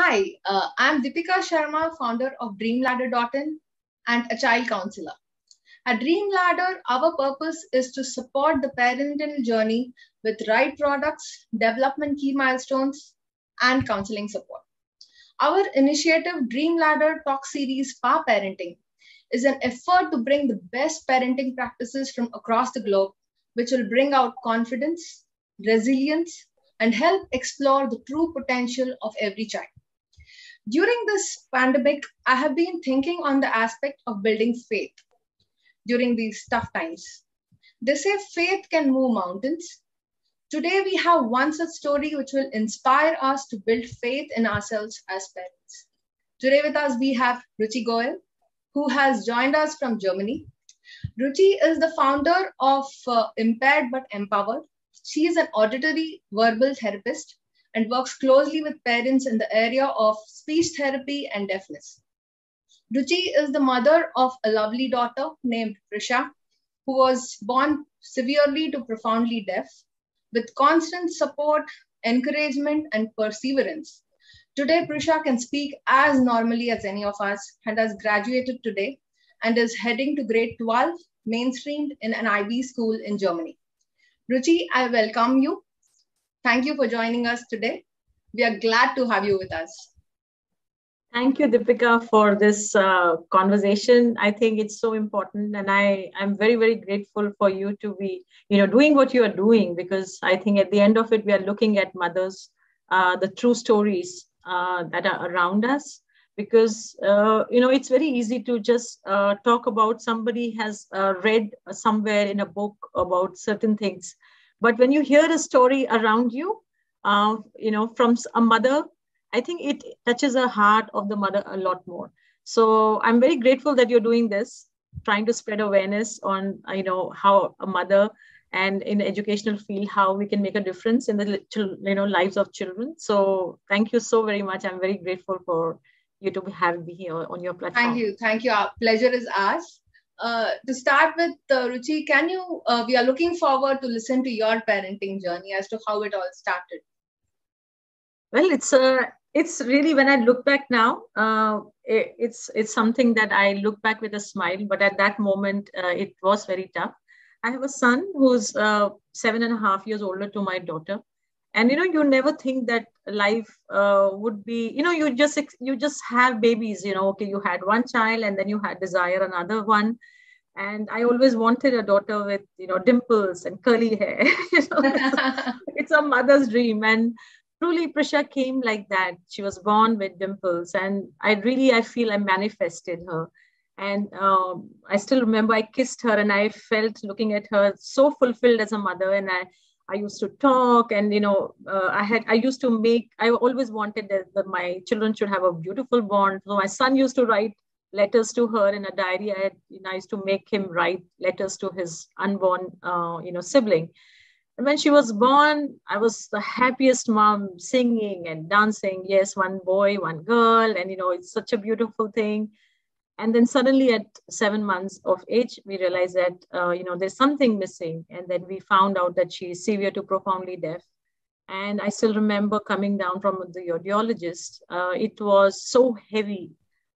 Hi, I'm Deepika Sharma, founder of DreamLadder.in and a child counselor. At DreamLadder, our purpose is to support the parental journey with right products, development key milestones, and counseling support. Our initiative, DreamLadder Talk Series Spa Parenting, is an effort to bring the best parenting practices from across the globe, which will bring out confidence, resilience, and help explore the true potential of every child. During this pandemic, I have been thinking on the aspect of building faith during these tough times. They say faith can move mountains. Today, we have one such story which will inspire us to build faith in ourselves as parents. Today, with us, we have Ruchi Goel, who has joined us from Germany. Ruchi is the founder of Impaired but Empowered. She is an auditory verbal therapist and works closely with parents in the area of speech therapy and deafness. Ruchi is the mother of a lovely daughter named Prisha, who was born severely to profoundly deaf. With constant support, encouragement, and perseverance, today Prisha can speak as normally as any of us and has graduated today and is heading to grade 12, mainstreamed in an IB school in Germany. Ruchi, I welcome you. Thank you for joining us today. We are glad to have you with us. Thank you, Deepika, for this conversation. I think it's so important, and I'm very, very grateful for you to be, doing what you are doing, because I think at the end of it, we are looking at mothers, the true stories that are around us. Because it's very easy to just talk about somebody has read somewhere in a book about certain things, but when you hear a story around you, from a mother, I think it touches the heart of the mother a lot more. So I'm very grateful that you're doing this, trying to spread awareness on, how a mother and in the educational field, how we can make a difference in the, lives of children. So thank you so very much. I'm very grateful for you to have me here on your platform. Thank you. Thank you. Our pleasure is ours. To start with, Ruchi, we are looking forward to listen to your parenting journey as to how it all started. Well, it's really, when I look back now, it's something that I look back with a smile, but at that moment, it was very tough. I have a son who's 7.5 years older to my daughter. And, you never think that life would be, you just have babies, okay, you had one child and then you had desire another one. And I always wanted a daughter with, dimples and curly hair. It's a mother's dream. And truly, Prisha came like that. She was born with dimples. And I feel I manifested her. And I still remember I kissed her and I felt looking at her so fulfilled as a mother. And I used to talk, and I always wanted that my children should have a beautiful bond. So my son used to write letters to her in a diary. I used to make him write letters to his unborn sibling. And when she was born, I was the happiest mom, singing and dancing. Yes, one boy, one girl, and it's such a beautiful thing. And then suddenly at 7 months of age, we realized that, there's something missing. And then we found out that she's severe to profoundly deaf. And I still remember coming down from the audiologist. It was so heavy.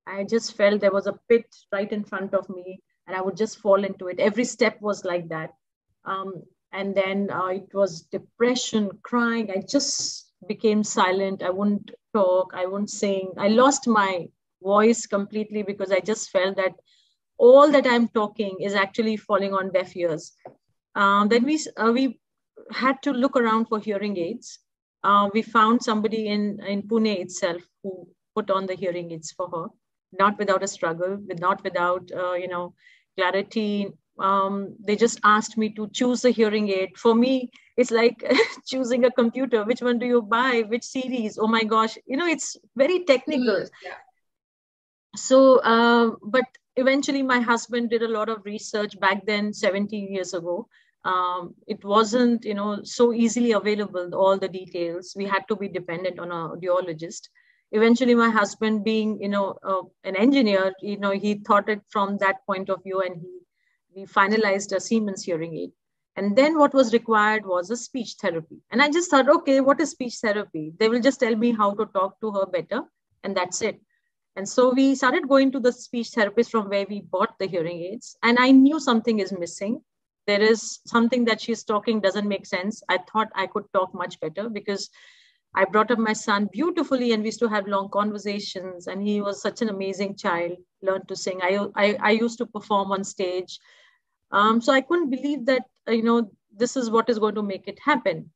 I just felt there was a pit right in front of me and I would just fall into it. Every step was like that. And then it was depression, crying. I just became silent. I wouldn't talk. I wouldn't sing. I lost my voice completely because I just felt that all that I'm talking is actually falling on deaf ears. Then we had to look around for hearing aids. We found somebody in Pune itself who put on the hearing aids for her, not without a struggle, not without clarity. They just asked me to choose a hearing aid. For me, it's like choosing a computer. Which one do you buy? Which series? Oh my gosh, it's very technical. Yeah. So, but eventually my husband did a lot of research back then, 17 years ago. It wasn't, so easily available, all the details. We had to be dependent on an audiologist. Eventually my husband being, an engineer, he thought it from that point of view, and we finalized a Siemens hearing aid. And then what was required was a speech therapy. And I just thought, okay, what is speech therapy? They will just tell me how to talk to her better, and that's it. And so we started going to the speech therapist from where we bought the hearing aids. And I knew something is missing. There is something that she's talking doesn't make sense. I thought I could talk much better because I brought up my son beautifully and we used to have long conversations. And he was such an amazing child, learned to sing. I used to perform on stage. So I couldn't believe that, this is what is going to make it happen.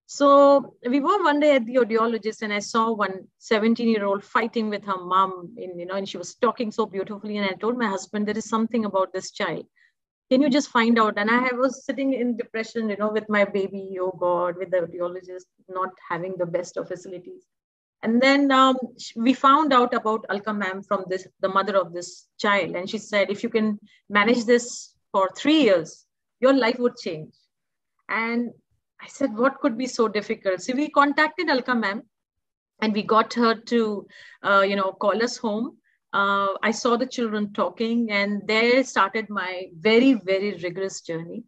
So we were one day at the audiologist and I saw one 17-year-old fighting with her mom, and she was talking so beautifully. And I told my husband, there is something about this child. Can you just find out? And I was sitting in depression, with my baby, oh God, with the audiologist, not having the best of facilities. And then we found out about Alka ma'am from the mother of this child. And she said, if you can manage this for 3 years, your life would change. And I said, what could be so difficult? So we contacted Alka ma'am and we got her to, call us home. I saw the children talking, and there started my very, very rigorous journey.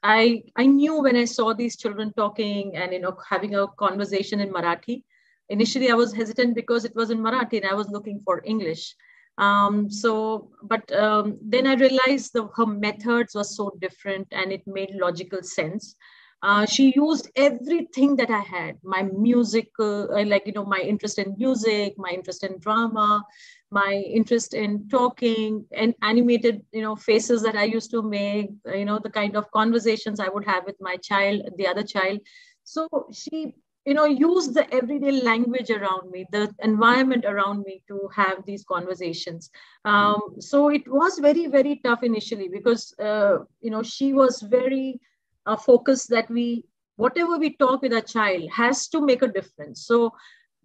I knew when I saw these children talking and, having a conversation in Marathi. Initially, I was hesitant because it was in Marathi and I was looking for English. Then I realized her methods were so different and it made logical sense. She used everything that I had, my music, my interest in music, my interest in drama, my interest in talking and animated, faces that I used to make, the kind of conversations I would have with my child, the other child. So she, used the everyday language around me, the environment around me to have these conversations. So it was very, very tough initially because, she was very focused that whatever we talk with a child has to make a difference. So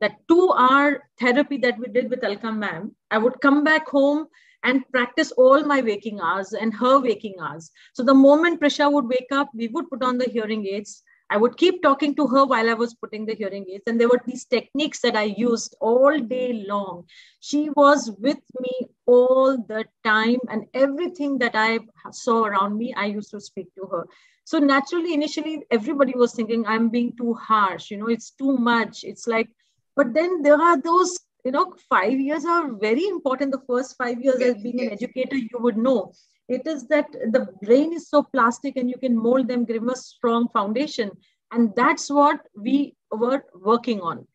that 2-hour therapy that we did with Alka ma'am, I would come back home and practice all my waking hours and her waking hours. So the moment Prisha would wake up, we would put on the hearing aids. I would keep talking to her while I was putting the hearing aids. And there were these techniques that I used all day long. She was with me all the time, and everything that I saw around me, I used to speak to her. So naturally, initially, everybody was thinking I'm being too harsh, it's too much. It's like, but then there are those, 5 years are very important. The first 5 years as being an educator, you would know. It is that the brain is so plastic and you can mold them, give them a strong foundation. And that's what we were working on.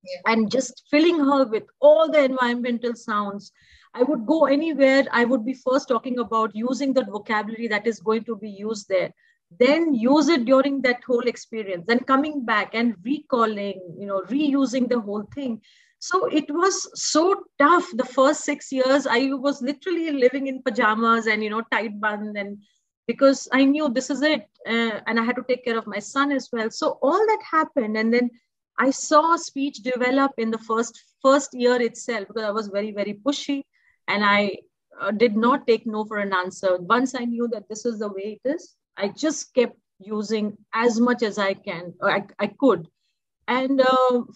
Yeah. And just filling her with all the environmental sounds. I would go anywhere. I would be first talking about using the vocabulary that is going to be used there. Then use it during that whole experience. Then coming back and recalling, reusing the whole thing. So it was so tough. The first 6 years, I was literally living in pajamas and, tight bun, and because I knew this is it. And I had to take care of my son as well. So all that happened. And then I saw speech develop in the first year itself because I was very, very pushy. And I did not take no for an answer. Once I knew that this is the way it is, I just kept using as much as I could. And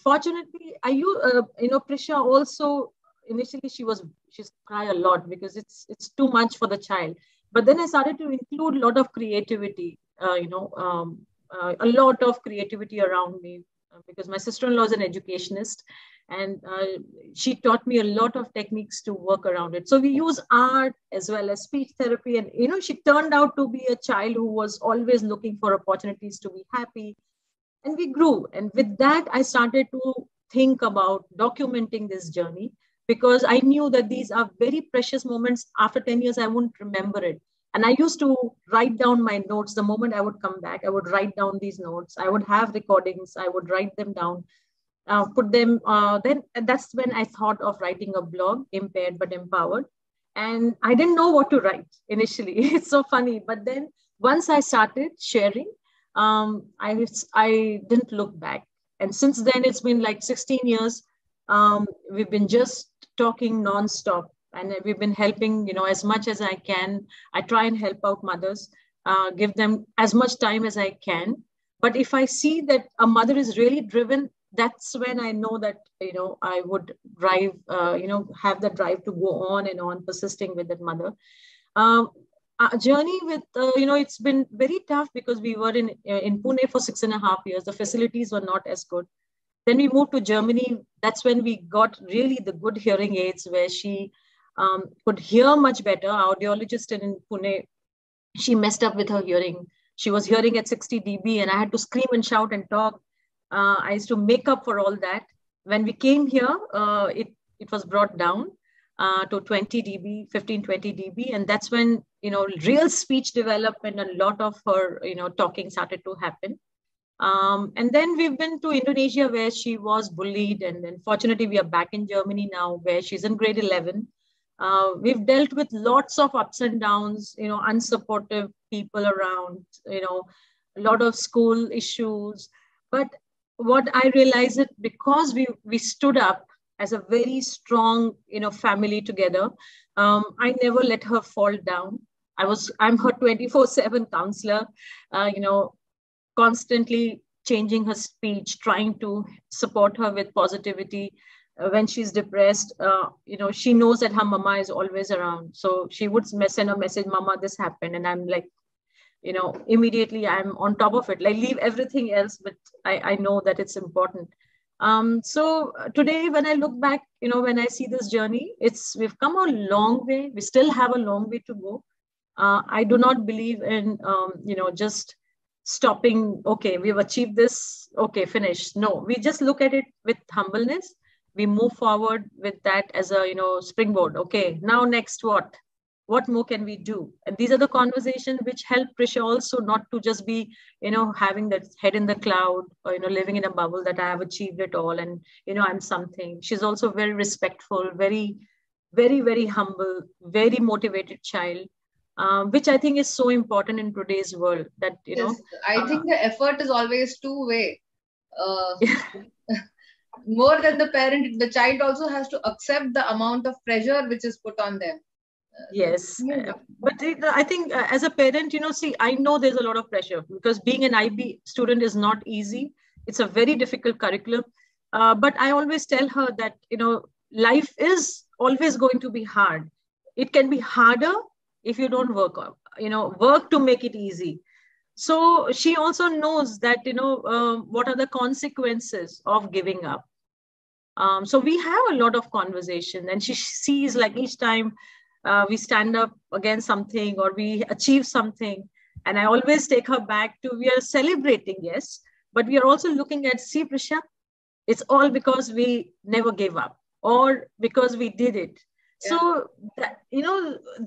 fortunately, Prisha also, initially she's cry a lot because it's too much for the child. But then I started to include a lot of creativity, a lot of creativity around me because my sister-in-law is an educationist. And she taught me a lot of techniques to work around it. So we use art as well as speech therapy. And, she turned out to be a child who was always looking for opportunities to be happy. And we grew. And with that, I started to think about documenting this journey because I knew that these are very precious moments. After 10 years, I wouldn't remember it. And I used to write down my notes. The moment I would come back, I would write down these notes. I would have recordings. I would write them down. Put them, then that's when I thought of writing a blog, Impaired but Empowered. And I didn't know what to write initially. It's so funny. But then once I started sharing, I didn't look back. And since then, it's been like 16 years. We've been just talking nonstop. And we've been helping, as much as I can. I try and help out mothers, give them as much time as I can. But if I see that a mother is really driven, that's when I know that, I would drive, have the drive to go on and on, persisting with that mother. our journey with, it's been very tough because we were in Pune for 6.5 years. The facilities were not as good. Then we moved to Germany. That's when we got really the good hearing aids where she could hear much better. Our audiologist in Pune, she messed up with her hearing. She was hearing at 60 dB and I had to scream and shout and talk. I used to make up for all that. When we came here, it was brought down to 20 dB, 15, 20 dB. And that's when, real speech developed and a lot of her, talking started to happen. And then we've been to Indonesia where she was bullied. And then fortunately, we are back in Germany now where she's in grade 11. We've dealt with lots of ups and downs, unsupportive people around, a lot of school issues. But what I realized it because we stood up as a very strong, family together. I never let her fall down. I'm her 24/7 counselor, constantly changing her speech, trying to support her with positivity. When she's depressed, she knows that her mama is always around. So she would send a message, Mama, this happened. And I'm like, immediately I'm on top of it. Like leave everything else, but I know that it's important. So today, when I look back, when I see this journey, we've come a long way. We still have a long way to go. I do not believe in, just stopping. Okay, we've achieved this. Okay, finish. No, we just look at it with humbleness. We move forward with that as a, springboard. Okay, now next what? What more can we do? And these are the conversations which help Prisha also not to just be, having that head in the cloud or, living in a bubble that I have achieved it all and, I'm something. She's also very respectful, very, very, very humble, very motivated child, which I think is so important in today's world that, Yes, I think the effort is always two-way. More than the parent, the child also has to accept the amount of pressure which is put on them. Yes, but I think as a parent, see, I know there's a lot of pressure because being an IB student is not easy. It's a very difficult curriculum. But I always tell her that, life is always going to be hard. It can be harder if you don't work to make it easy. So she also knows that, what are the consequences of giving up. So we have a lot of conversation and she sees like each time we stand up against something or we achieve something. And I always take her back to, we are celebrating, yes, but we are also looking at, see, Prisha, it's all because we never gave up or because we did it. Yeah. So,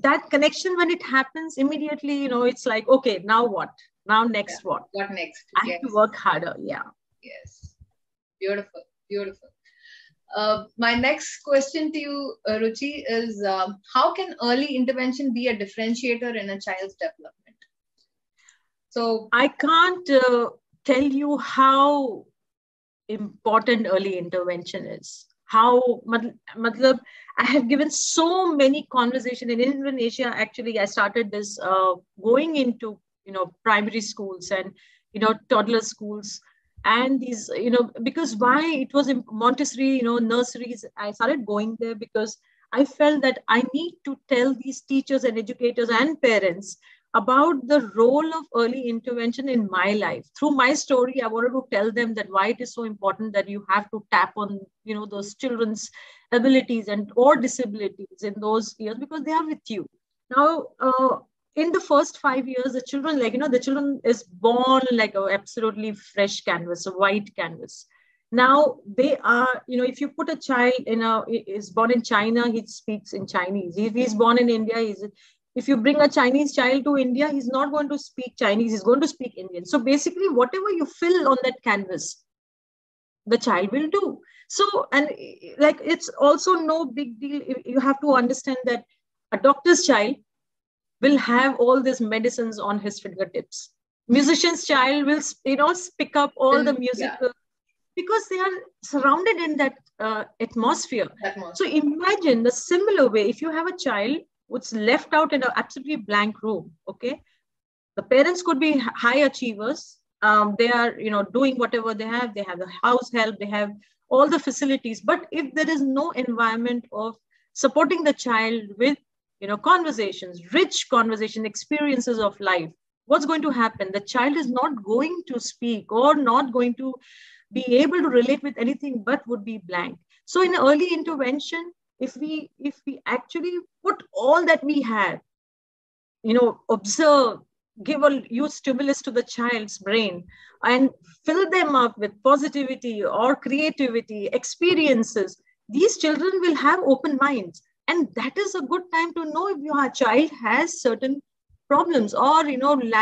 that connection, when it happens immediately, it's like, okay, now what? Now next what? What next? I have to work harder. Yeah. Yes. Beautiful. Beautiful. My next question to you, Ruchi, is how can early intervention be a differentiator in a child's development? So I can't tell you how important early intervention is. How, I have given so many conversations in Indonesia. Actually, I started this going into, primary schools and, toddler schools. And these, because why it was in Montessori, nurseries, I started going there because I felt that I need to tell these teachers and educators and parents about the role of early intervention in my life. Through my story, I wanted to tell them that why it is so important that you have to tap on, those children's abilities or disabilities in those years because they are with you. Now, in the first 5 years, the children, the children is born like an absolutely fresh canvas, a white canvas. Now they are, if you put a child is born in China, he speaks in Chinese. If he's born in India, if you bring a Chinese child to India, he's not going to speak Chinese, he's going to speak Indian. So basically, whatever you fill on that canvas, the child will do. So, and it's also no big deal. You have to understand that a doctor's child will have all these medicines on his fingertips. Musician's child will, pick up all the musical because they are surrounded in that atmosphere. So imagine the similar way, if you have a child who's left out in an absolutely blank room, okay? The parents could be high achievers. They are, doing whatever they have the house help, they have all the facilities. But if there is no environment of supporting the child with, conversations, rich conversation, experiences of life, what's going to happen? The child is not going to speak or not going to be able to relate with anything, but would be blank. So in early intervention, if we actually put all that we have, observe, give a huge stimulus to the child's brain and fill them up with positivity or creativity, experiences, these children will have open minds. And that is a good time to know if your child has certain problems or,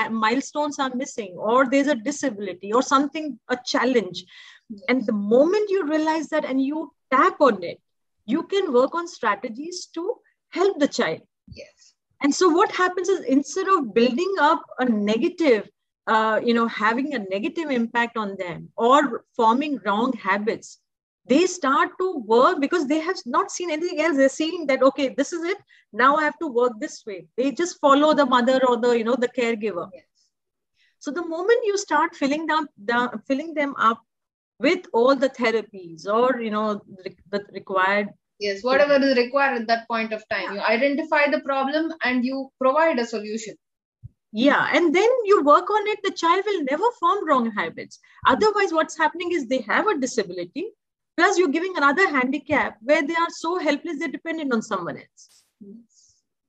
milestones are missing or there's a disability or something, a challenge. Yes. And the moment you realize that and you tap on it, you can work on strategies to help the child. Yes. And so what happens is, instead of building up a negative, having a negative impact on them or forming wrong habits, they start to work because they have not seen anything else. They're seeing that, okay, this is it. Now I have to work this way. They just follow the mother or the caregiver. Yes. So the moment you start filling them up with all the therapies or, the required. Yes, whatever is required at that point of time. You identify the problem and you provide a solution. Yeah, and then you work on it, the child will never form wrong habits. Otherwise, what's happening is they have a disability, plus you're giving another handicap where they are so helpless, they're dependent on someone else.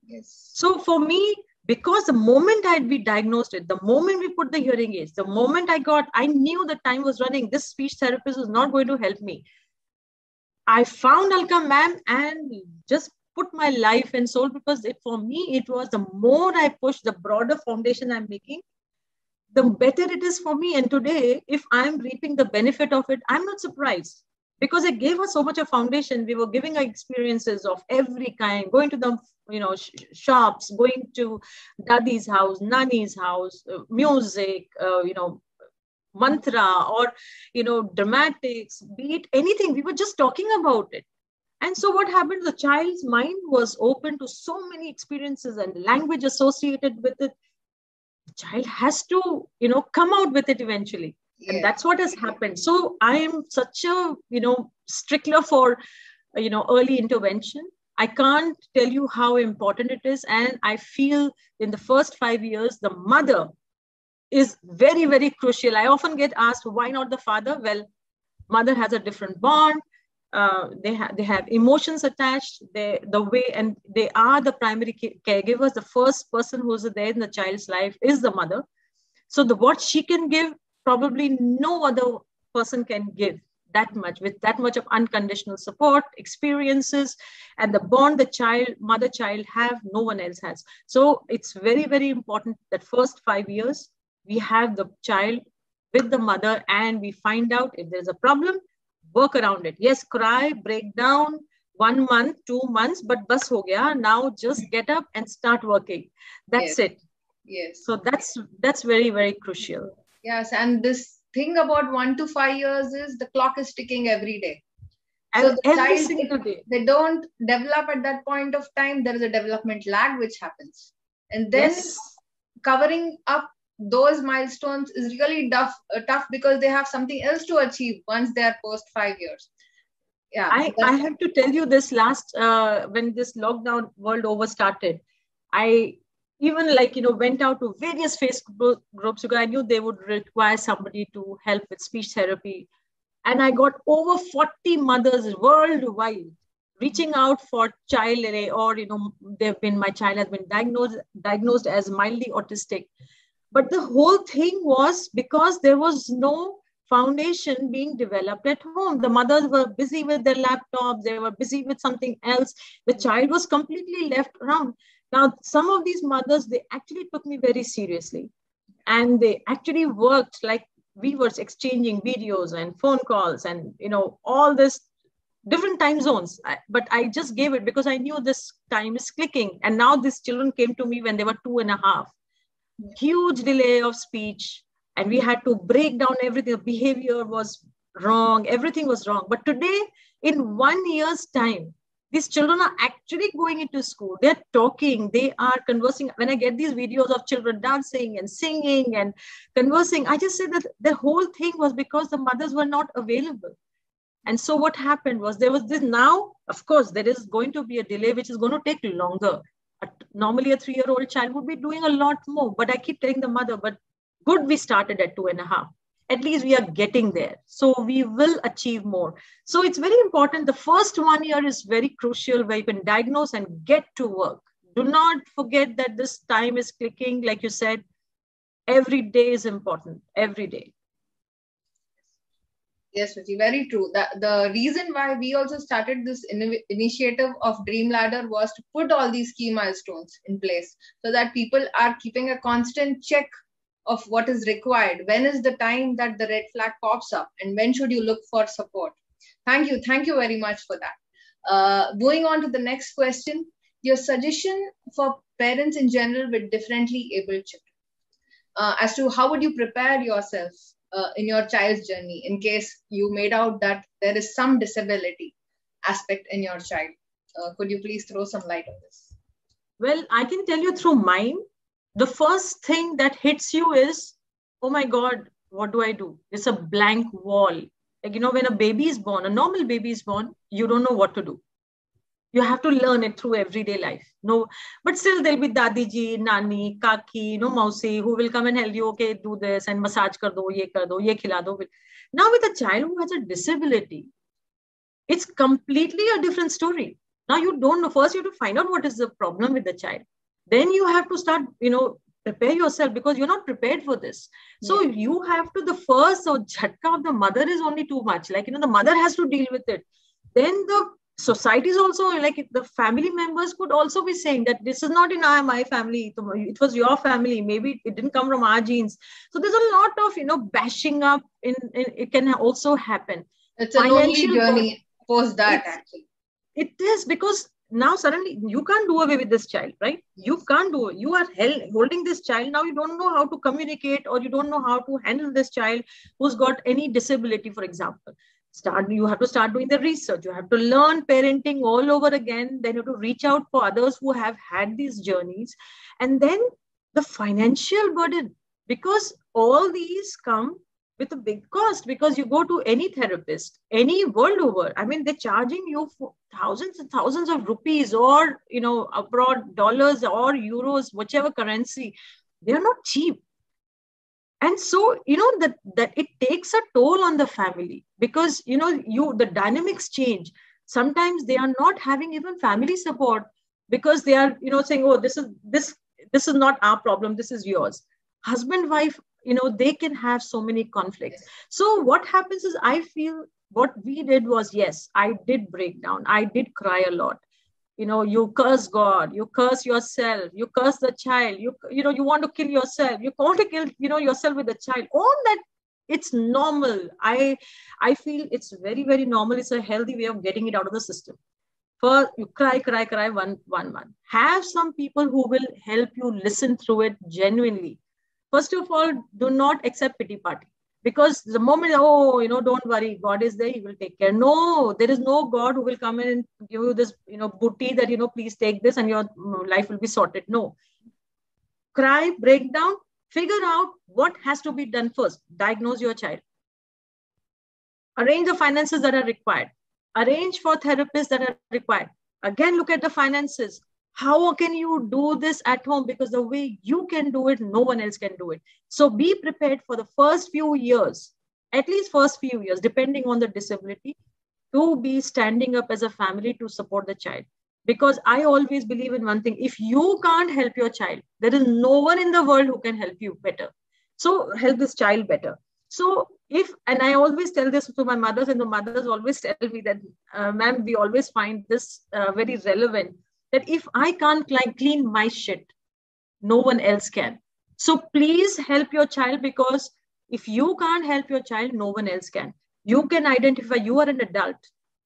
Yes. So for me, because the moment I'd be diagnosed it, the moment we put the hearing aids, the moment I knew the time was running, this speech therapist was not going to help me. I found Alka ma'am and just put my life and soul, because for me, it was the more I push, the broader foundation I'm making, the better it is for me. And today, if I'm reaping the benefit of it, I'm not surprised, because it gave us so much of foundation. We were giving our experiences of every kind, going to the shops, going to Dadi's house, Nani's house, music, mantra or, dramatics, be it anything. We were just talking about it. And so what happened, the child's mind was open to so many experiences and language associated with it. The child has to, come out with it eventually. Yeah. And that's what has happened. So I am such a, stickler for, early intervention. I can't tell you how important it is. And I feel in the first 5 years, the mother is very, very crucial. I often get asked, why not the father? Well, mother has a different bond. They have emotions attached. The way, and they are the primary caregivers. The first person who's there in the child's life is the mother. So what she can give, probably no other person can give that much, with that much of unconditional support, experiences, and the bond the mother-child have, no one else has. So it's very, very important that first 5 years, we have the child with the mother and we find out if there's a problem, work around it. Yes, cry, break down, 1 month, 2 months, but bas ho gaya. Now just get up and start working. That's it. Yes. So that's very, very crucial. Yes, and this thing about 1 to 5 years is the clock is ticking every day. And so every single day. They don't develop at that point of time. There is a development lag which happens. And then covering up those milestones is really tough because they have something else to achieve once they are post 5 years. Yeah, I have to tell you this last, when this lockdown world over started, I even went out to various Facebook groups because I knew they would require somebody to help with speech therapy. And I got over 40 mothers worldwide reaching out for child or, my child has been diagnosed as mildly autistic. But the whole thing was because there was no foundation being developed at home. The mothers were busy with their laptops. They were busy with something else. The child was completely left around. Now, some of these mothers, they actually took me very seriously. And they actually worked like we were exchanging videos and phone calls and, all this different time zones. But I just gave it because I knew this time is clicking. And now these children came to me when they were 2.5. Huge delay of speech. And we had to break down everything. The behavior was wrong. Everything was wrong. But today, in 1 year's time, these children are actually going into school. They're talking. They are conversing. When I get these videos of children dancing and singing and conversing, I just say that the whole thing was because the mothers were not available. And so what happened was there was this now, of course, there is going to be a delay, which is going to take longer. A Normally a 3-year-old child would be doing a lot more, but I keep telling the mother, but good, we started at 2.5. At least we are getting there. So we will achieve more. So it's very important. The first 1 year is very crucial, where you can diagnose and get to work. Do not forget that this time is clicking. Like you said, every day is important. Every day. Yes, Ruchi, very true. The reason why we also started this initiative of DreamLadder was to put all these key milestones in place so that people are keeping a constant check of what is required. When is the time that the red flag pops up, and when should you look for support? Thank you. Thank you very much for that. Going on to the next question, your suggestion for parents in general with differently able children, as to how would you prepare yourself in your child's journey in case you made out that there is some disability aspect in your child. Could you please throw some light on this? Well, I can tell you through mine. The first thing that hits you is, oh my God, what do I do? It's a blank wall. Like, when a baby is born, a normal baby is born, you don't know what to do. You have to learn it through everyday life. No, but still there'll be Dadi ji, Nani, Kaki, Mausi, who will come and help you. Okay, do this and massage kar do, ye khila do. Now with a child who has a disability, it's completely a different story. Now you don't know. First, you have to find out what is the problem with the child. Then you have to start, prepare yourself, because you're not prepared for this. So you have to, the first jhatka of the mother is only too much. Like, the mother has to deal with it. Then the society is also, like, the family members could also be saying that this is not in my family. It was your family. Maybe it didn't come from our genes. So there's a lot of, bashing up it can also happen. It's a lonely journey post that, actually. It is, because now suddenly you can't do away with this child, right? You can't do it. You are holding this child. Now you don't know how to communicate, or you don't know how to handle this child who's got any disability, for example. You have to start doing the research. You have to learn parenting all over again. Then you have to reach out for others who have had these journeys. And then the financial burden, because all these come with a big cost, because you go to any therapist, any world over. I mean, they're charging you for thousands and thousands of rupees, or, abroad dollars or euros, whichever currency. They're not cheap. And so, that it takes a toll on the family, because, the dynamics change. Sometimes they are not having even family support, because they are, saying, oh, this is not our problem. This is yours. Husband, wife, they can have so many conflicts. So what happens is, I feel what we did was, yes, I did break down. I did cry a lot. You curse God, you curse yourself, you curse the child, you want to kill yourself, you want to kill, yourself with the child. All that, it's normal. I feel it's very, very normal. It's a healthy way of getting it out of the system. First, you cry, one. Have some people who will help you listen through it genuinely. First of all, do not accept pity party. Because the moment, don't worry, God is there, He will take care. No, there is no God who will come in and give you this, booty that, please take this and your life will be sorted. No. Cry, break down, figure out what has to be done first. Diagnose your child. Arrange the finances that are required. Arrange for therapists that are required. Again, look at the finances. How can you do this at home? Because the way you can do it, no one else can do it. So be prepared for the first few years, at least first few years, depending on the disability, to be standing up as a family to support the child. Because I always believe in one thing. If you can't help your child, there is no one in the world who can help you better. So help this child better. So and I always tell this to my mothers, and the mothers always tell me that, ma'am, we always find this very relevant, that if I can't clean my shit, no one else can. So please help your child, because if you can't help your child, no one else can. You can identify, you are an adult.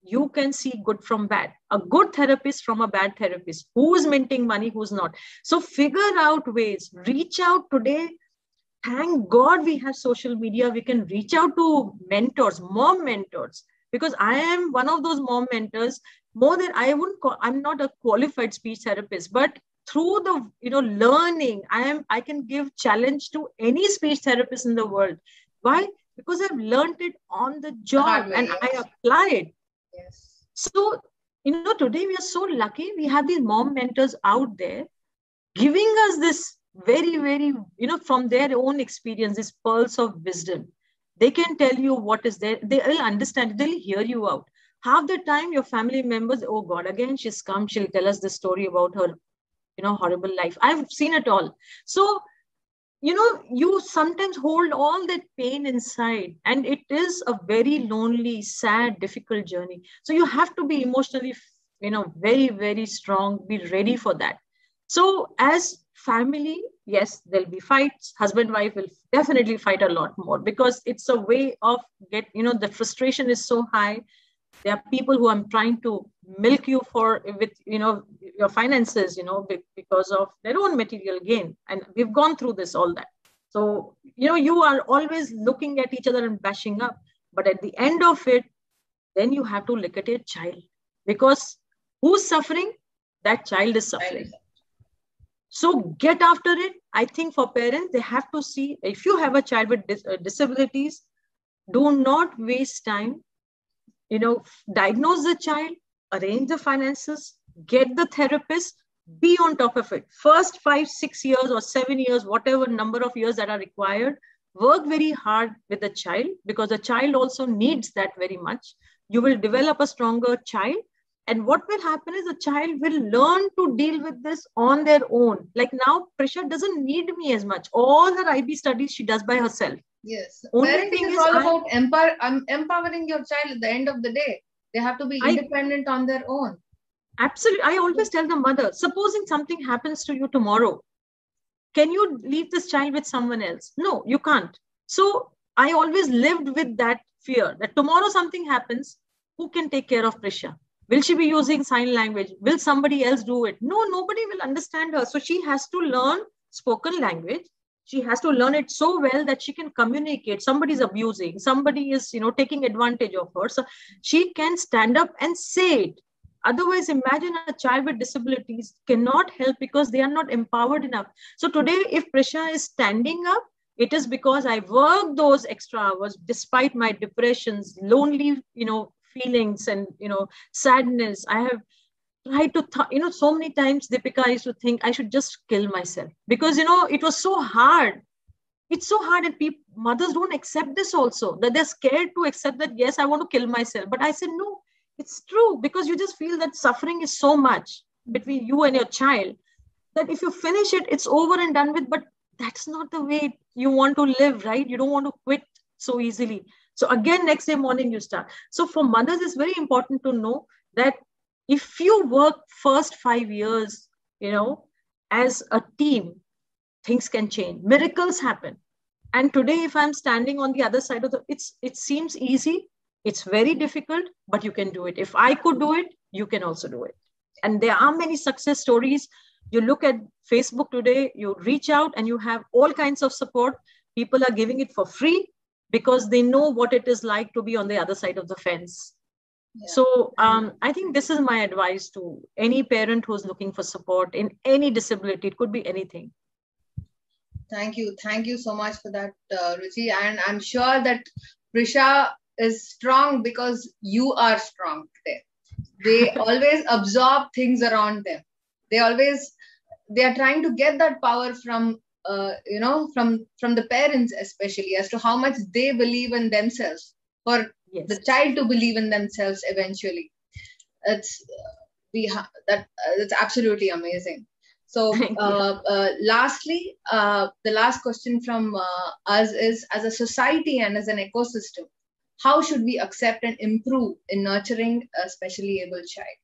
You can see good from bad, a good therapist from a bad therapist, who's minting money, who's not. So figure out ways, reach out today. Thank God we have social media. We can reach out to mentors, mom mentors, because I am one of those mom mentors. More than I'm not a qualified speech therapist, but through the learning, I can give challenge to any speech therapist in the world. Why? Because I've learned it on the job and I apply it. Yes. So today we are so lucky. We have these mom mentors out there giving us this very, very, from their own experience, this pearls of wisdom. They can tell you what is there. They will understand. They'll hear you out. Half the time, your family members, oh God, again, she's come. She'll tell us the story about her, horrible life. I've seen it all. So, you sometimes hold all that pain inside, and it is a very lonely, sad, difficult journey. So you have to be emotionally, very, very strong, be ready for that. So as family, yes, there'll be fights. Husband, wife will definitely fight a lot more, because it's a way of the frustration is so high. There are people who are trying to milk you with your finances, because of their own material gain. And we've gone through this, all that. So, you are always looking at each other and bashing up. But at the end of it, then you have to look at your child, because who's suffering? That child is suffering. So get after it. I think for parents, they have to see, if you have a child with disabilities, do not waste time. Diagnose the child, arrange the finances, get the therapist, be on top of it. First 5, 6 years or 7 years, whatever number of years that are required, work very hard with the child, because the child also needs that very much. You will develop a stronger child. And what will happen is the child will learn to deal with this on their own. Like now, Prisha doesn't need me as much. All her IB studies she does by herself. Yes. Parenting is all about empowering your child at the end of the day. They have to be independent on their own. Absolutely. I always tell the mother, supposing something happens to you tomorrow, can you leave this child with someone else? No, you can't. So I always lived with that fear that tomorrow something happens, who can take care of Prisha? Will she be using sign language? Will somebody else do it? No, nobody will understand her. So she has to learn spoken language. She has to learn it so well that she can communicate. Somebody's abusing, somebody is, taking advantage of her. So she can stand up and say it. Otherwise, imagine a child with disabilities cannot help because they are not empowered enough. So today, if Prisha is standing up, it is because I worked those extra hours despite my depressions, lonely, feelings and, sadness. I have tried to, so many times, Deepika, I used to think I should just kill myself because, it was so hard. It's so hard, and mothers don't accept this also, that they're scared to accept that, yes, I want to kill myself. But I said, no, it's true, because you just feel that suffering is so much between you and your child that if you finish it, it's over and done with. But that's not the way you want to live, right? You don't want to quit so easily. So again, next day morning, you start. So for mothers, it's very important to know that if you work first 5 years, as a team, things can change. Miracles happen. And today, if I'm standing on the other side of it seems easy. It's very difficult, but you can do it. If I could do it, you can also do it. And there are many success stories. You look at Facebook today, you reach out and you have all kinds of support. People are giving it for free because they know what it is like to be on the other side of the fence. Yeah. So I think this is my advice to any parent who's looking for support in any disability. It could be anything. Thank you. Thank you so much for that, Ruchi. And I'm sure that Prisha is strong because you are strong today. They always absorb things around them. They are trying to get that power from, from the parents, especially, as to how much they believe in themselves, for the child to believe in themselves eventually. That's absolutely amazing. So lastly, the last question from us is, as a society and as an ecosystem, how should we accept and improve in nurturing a specially able child?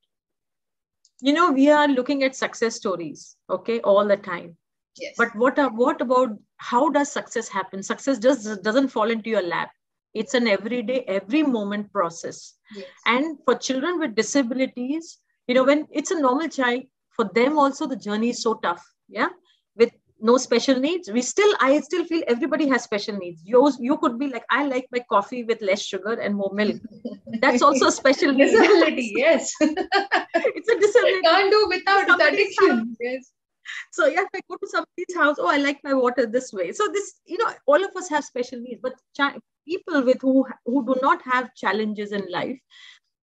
We are looking at success stories, okay, all the time. Yes. But what about how does success happen? Success just doesn't fall into your lap. It's an everyday, every moment process. Yes. And for children with disabilities, when it's a normal child, for them also the journey is so tough. Yeah. With no special needs, I still feel everybody has special needs. You could be like, I like my coffee with less sugar and more milk. That's also a special need. Disability, yes. It's a disability. Can't do without, it's addiction. Yes. So yeah, if I go to somebody's house, I like my water this way. So this, all of us have special needs, but people who do not have challenges in life,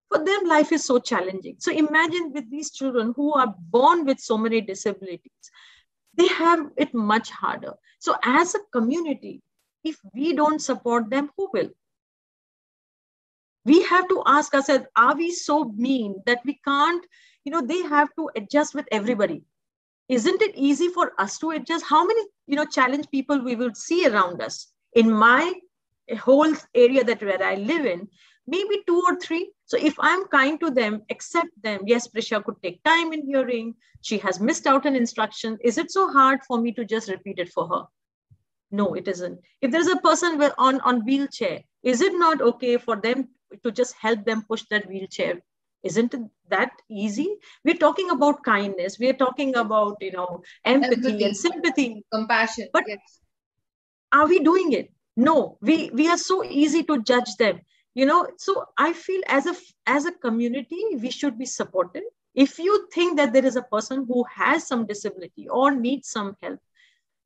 for them, life is so challenging. So imagine with these children who are born with so many disabilities. they have it much harder. So as a community, if we don't support them, who will? We have to ask ourselves, are we so mean that we can't, they have to adjust with everybody? Isn't it easy for us to adjust? How many, challenged people we will see around us? In my whole area that where I live in, maybe 2 or 3. So if I'm kind to them, accept them. Yes, Prisha could take time in hearing. She has missed out an instruction. Is it so hard for me to just repeat it for her? No, it isn't. If there's a person on wheelchair, is it not okay for them to just help them push that wheelchair? Isn't it that easy? We're talking about kindness. We're talking about, empathy and sympathy. Compassion. But yes. Are we doing it? No, we are so easy to judge them. So I feel as a community, we should be supportive. If you think that there is a person who has some disability or needs some help,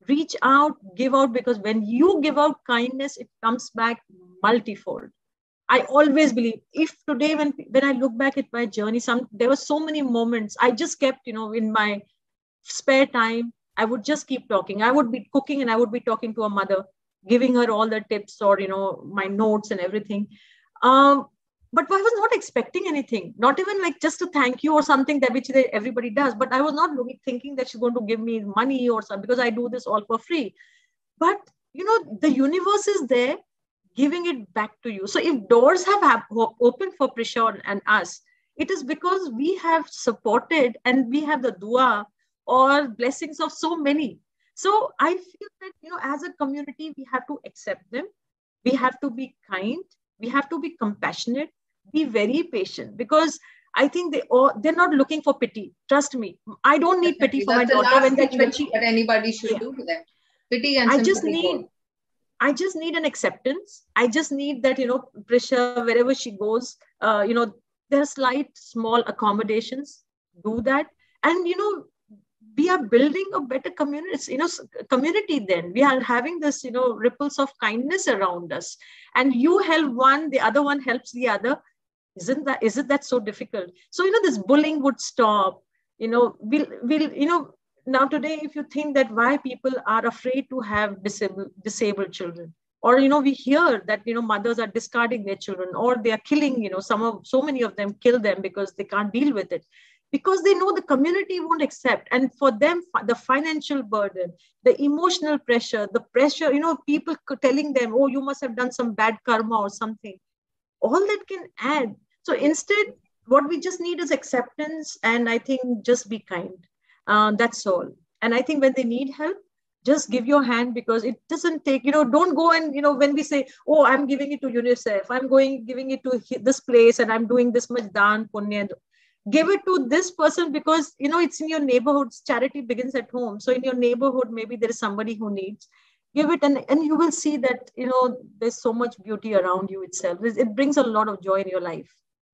reach out, give out, because when you give out kindness, it comes back multifold. I always believe, if today when I look back at my journey, there were so many moments I just kept, in my spare time, I would just keep talking. I would be cooking and I would be talking to a mother, giving her all the tips or, my notes and everything. But I was not expecting anything, not even like just a thank you or something that which everybody does. But I was not thinking that she's going to give me money or something, because I do this all for free. But, the universe is there giving it back to you. So if doors have opened for Prisha and us, it is because we have supported and we have the dua or blessings of so many. So I feel that, as a community, we have to accept them. We have to be kind. We have to be compassionate, be very patient, because I think they're not looking for pity. Trust me. I don't need pity for my daughter when anybody should do to them. Pity and sympathy. I just need an acceptance. I just need that, Prisha, wherever she goes, there are slight, small accommodations. Do that. And, we are building a better community then. We are having this, ripples of kindness around us. And you help one, the other one helps the other. Isn't that so difficult? So, this bullying would stop. Now today, if you think that why people are afraid to have disabled children, or, we hear that, mothers are discarding their children, or they are killing, so many of them kill them because they can't deal with it. Because they know the community won't accept. And for them, the financial burden, the emotional pressure, the pressure, people telling them, oh, you must have done some bad karma or something. All that can add. So instead, what we just need is acceptance. And I think just be kind. That's all. And I think when they need help, just give your hand, because it doesn't take, don't go and, when we say, oh, I'm giving it to UNICEF, I'm giving it to this place, and I'm doing this much daan, punya. Give it to this person, because, it's in your neighborhood. Charity begins at home. So in your neighborhood, maybe there is somebody who needs. Give it, and you will see that, there's so much beauty around you itself. It brings a lot of joy in your life.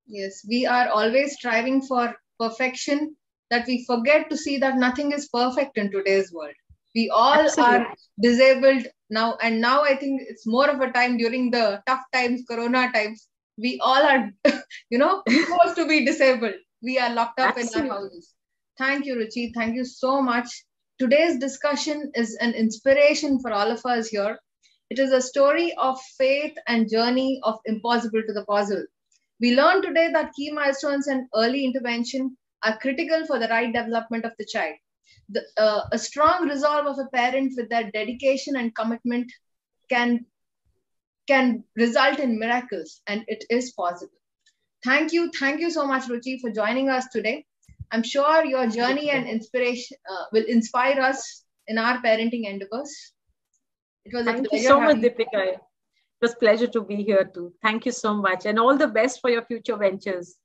Yes, we are always striving for perfection, that we forget to see that nothing is perfect in today's world. We all are disabled now. And now I think it's more of a time during the tough times, Corona times. We all are, supposed to be disabled. We are locked up in our houses. Thank you, Ruchi. Thank you so much. Today's discussion is an inspiration for all of us here. It is a story of faith and journey of impossible to the possible. We learned today that key milestones and early intervention are critical for the right development of the child. A strong resolve of a parent with their dedication and commitment can result in miracles, and it is possible. Thank you so much, Ruchi, for joining us today. I'm sure your journey and inspiration will inspire us in our parenting endeavors. It was Thank you so much, Deepika. It was a pleasure to be here too. Thank you so much, and all the best for your future ventures.